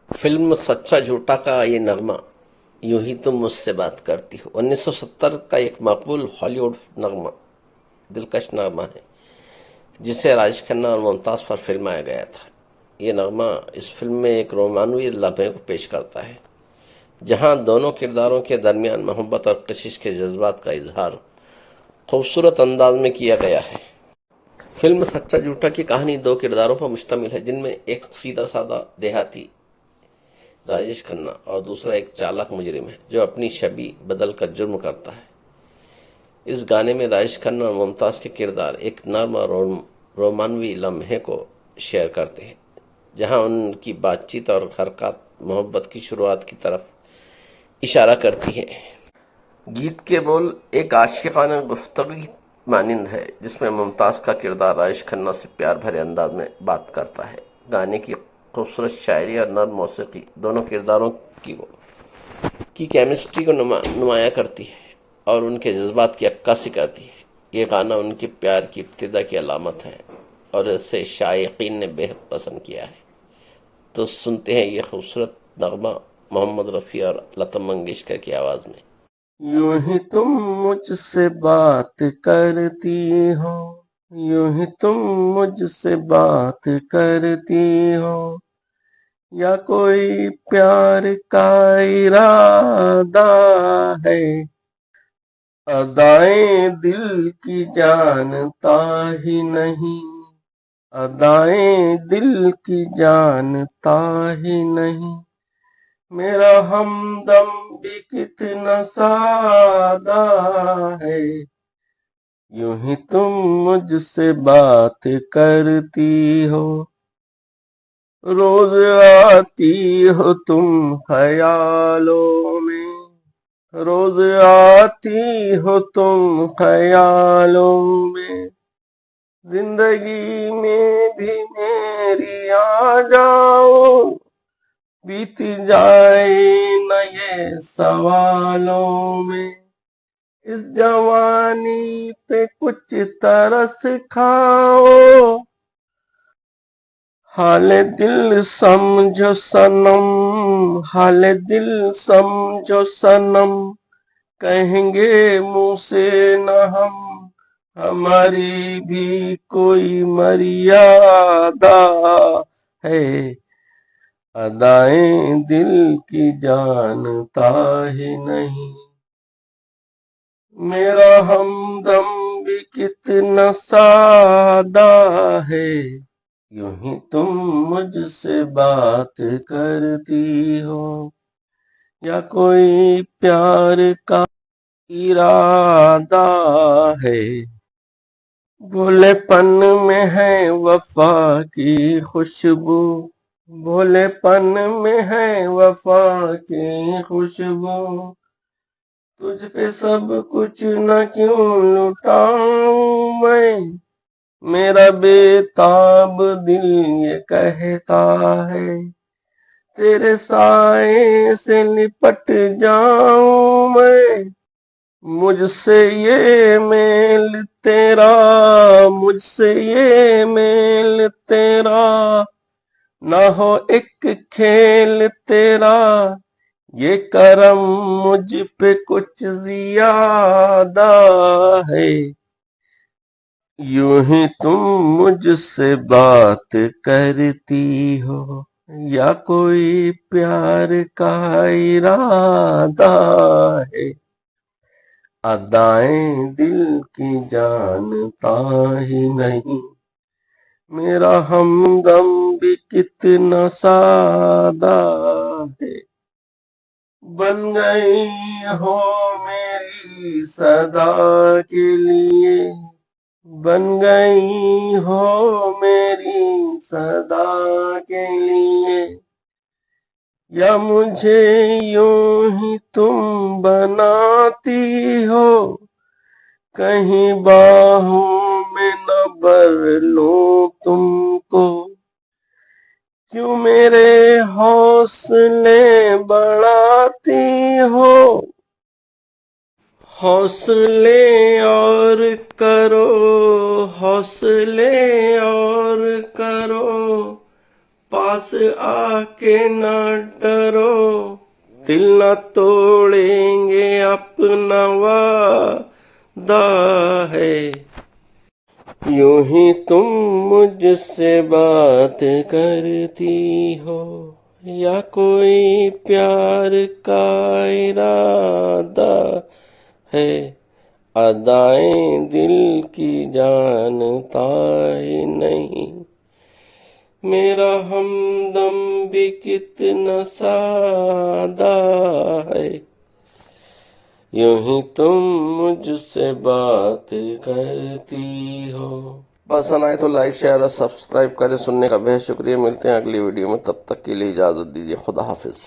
Film सच्चा झूठा का ये नगमा, यूं ही तुम मुझसे बात करती हो, 1970 का एक मकबूल हॉलीवुड नगमा, दिलकश नगमा है जिसे राजेश खन्ना और मुमताज पर फिल्माया गया था। ये नगमा इस फिल्म में एक रोमानवी लम्हे को पेश करता है जहां दोनों किरदारों के दरमियान मोहब्बत और कशिश के जज्बात का इजहार खूबसूरत अंदाज में किया गया है। फिल्म सच्चा झूठा की कहानी दो किरदारों पर मुश्तमिल है जिनमें एक सीधा साधा देहाती राजेश खन्ना और दूसरा एक चालाक मुजरिम है जो अपनी छवि बदल कर जुर्म करता है। इस गाने में राजेश खन्ना और मुमताज के किरदार एक नर्म और रोमानवी लम्हे को शेयर करते हैं जहां उनकी बातचीत और हरकत मोहब्बत की शुरुआत की तरफ इशारा करती है। गीत के बोल एक आशिकाना गुफ्तगू मानिंद है जिसमें मुमताज का किरदार राजेश खन्ना से प्यार भरे अंदाज में बात करता है। गाने की खूबसूरत शायरी और नर्म मौसीकी दोनों किरदारों की केमिस्ट्री को नुमाया करती है और उनके जज्बात की अक्कासी करती है। ये गाना उनके प्यार की इब्तिदा की अलामत है और इसे शायकीन ने बेहद पसंद किया है। तो सुनते हैं ये खूबसूरत नगमा मोहम्मद रफ़ी और लता मंगेशकर की आवाज़ में। यूं ही तुम मुझसे बात करती हो, यूं ही तुम मुझसे बात करती हो, या कोई प्यार का इरादा है। अदाएं दिल की जानता ही नहीं, अदाएं दिल की जानता ही नहीं। मेरा हमदम भी कितना सादा है। यूं ही तुम मुझसे बात करती हो, रोज आती हो तुम ख्यालों में, रोज आती हो तुम ख्यालों में। जिंदगी में भी मेरी आ जाओ, बीत जाए न ये सवालों में। इस जवानी पे कुछ तरस खाओ, हाल दिल समझो सनम, हाल दिल समझो सनम। कहेंगे मुंह से न हम, हमारी भी कोई मर्यादा है। अदाएं दिल की जानता ही नहीं, मेरा हमदम भी कितना सादा है। यूं ही तुम मुझसे बात करती हो, या कोई प्यार का इरादा है। भोलेपन में है वफा की खुशबू, भोलेपन में है वफा की खुशबू। तुझ पे सब कुछ न क्यों लुटाऊं मैं, मेरा बेताब दिल ये कहता है। तेरे साए से लिपट जाऊं मैं, मुझसे ये मेल तेरा, मुझसे ये मेल तेरा। ना हो एक खेल तेरा, ये करम मुझ पे कुछ ज्यादा है। यूं ही तुम मुझसे बात करती हो, या कोई प्यार का इरादा है। अदाएं दिल की जानता ही नहीं, मेरा हमदम भी कितना सादा है। बन गई हो मेरी सदा के लिए, बन गई हो मेरी सदा के लिए। या मुझे यूं ही तुम बनाती हो, कहीं बाहों में न भर लूं तुमको। क्यों मेरे हौसले बढ़ाती हो, हौसले और करो, हौसले और करो। पास आके न डरो, दिल न तोड़ेंगे अपना वादा है। यूं ही तुम मुझसे बात करती हो, या कोई प्यार का इरादा है। अदाएं दिल की जानता ही नहीं, मेरा हमदम भी कितना सादा है। यूं ही तुम मुझसे बात करती हो। पसंद आए तो लाइक शेयर और सब्सक्राइब करें। सुनने का बेहद शुक्रिया। मिलते हैं अगली वीडियो में, तब तक के लिए इजाजत दीजिए। खुदा हाफिज।